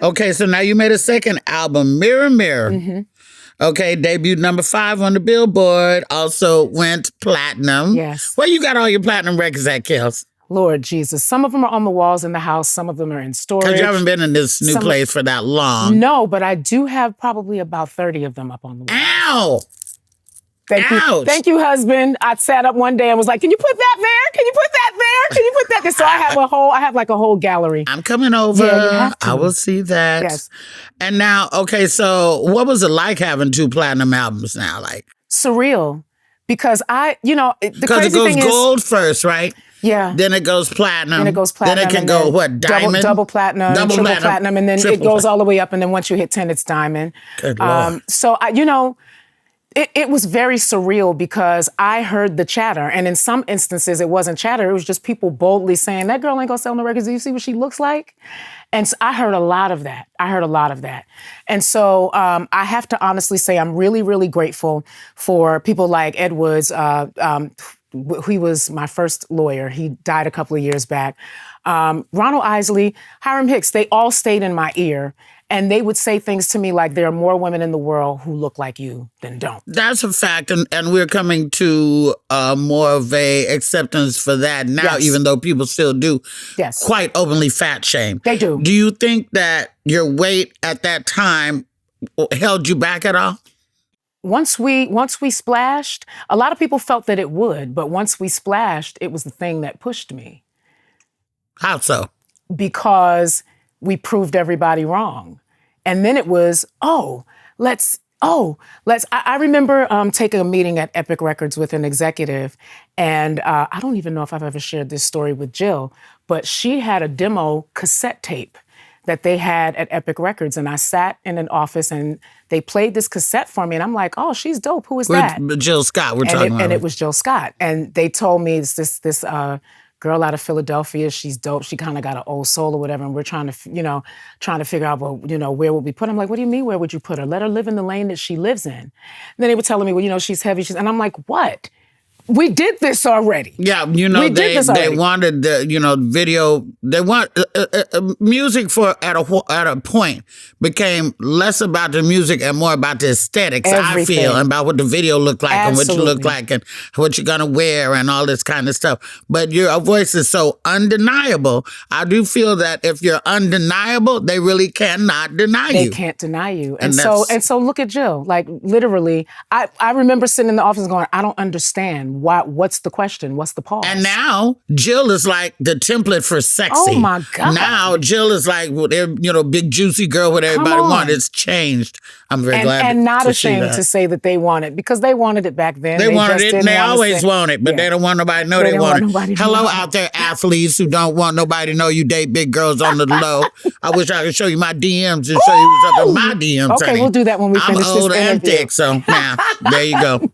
Okay, so now you made a second album, Mirror Mirror. Mm-hmm. Okay, debuted number 5 on the Billboard. Also went platinum. Yes. Where you got all your platinum records at, Kels? Lord Jesus. Some of them are on the walls in the house. Some of them are in storage. Because you haven't been in this new place for that long. No, but I do have probably about 30 of them up on the wall. Ow! Thank you. Ouch. Thank you, husband. I sat up one day and was like, can you put that there? Can you put that there? Can you put that there? So I have like a whole gallery. I'm coming over. Yeah, you have to. I will see that. Yes. And now, okay, so what was it like having 2 platinum albums now? Like Surreal. Because the crazy it goes thing gold first, right? Yeah. Then it goes platinum. Then it goes platinum. Then it can go, what, diamond? Double platinum, triple platinum, and then it goes all the way up, and then once you hit 10, it's diamond. Good Lord. So, it was very surreal because I heard the chatter, and in some instances, it wasn't chatter. It was just people boldly saying, that girl ain't gonna sell no records. Do you see what she looks like? And so I heard a lot of that. And so I have to honestly say I'm really, really grateful for people like Ed Woods. He was my first lawyer. He died a couple of years back. Ronald Isley, Hiram Hicks, they all stayed in my ear. And they would say things to me like, there are more women in the world who look like you than don't. That's a fact. And we're coming to more of a acceptance for that now, Yes. even though people still do Yes. quite openly fat shame. They do. Do you think that your weight at that time held you back at all? Once we splashed, a lot of people felt that it would, but once we splashed, it was the thing that pushed me. How so? Because we proved everybody wrong. And then it was, I remember taking a meeting at Epic Records with an executive, and I don't even know if I've ever shared this story with Jill, but she had a demo cassette tape that they had at Epic Records, and I sat in an office and they played this cassette for me, and I'm like, oh, she's dope. Who is that? Jill Scott, we're talking about. And it was Jill Scott. And they told me it's this girl out of Philadelphia. She's dope. She kind of got an old soul or whatever. And we're trying to figure out, where would we put her? I'm like, what do you mean, where would you put her? Let her live in the lane that she lives in. And then they were telling me, she's heavy. And I'm like, what? We did this already. Yeah, they wanted the, video. They want music at a point became less about the music and more about the aesthetics. Everything. I feel, and about what the video looked like. Absolutely. And what you look like and what you're gonna wear and all this kind of stuff. But your voice is so undeniable. I do feel that if you're undeniable, they really cannot deny you. They can't deny you. And so look at Jill. Like literally, I remember sitting in the office going, I don't understand. What's the question? What's the pause? And now Jill is like the template for sexy. Oh my God. Now Jill is like, big juicy girl, what everybody wanted. It's changed. I'm very glad and not to ashamed to say that they want it, because they wanted it back then. They wanted it, and they always want it, but they don't want nobody to know they want it. Hello out there, athletes who don't want nobody to know you date big girls on the low. I wish I could show you my DMs and show you what's up in my DMs. Okay, honey. We'll do that when we finish this interview. I'm old and thick, so now there you go.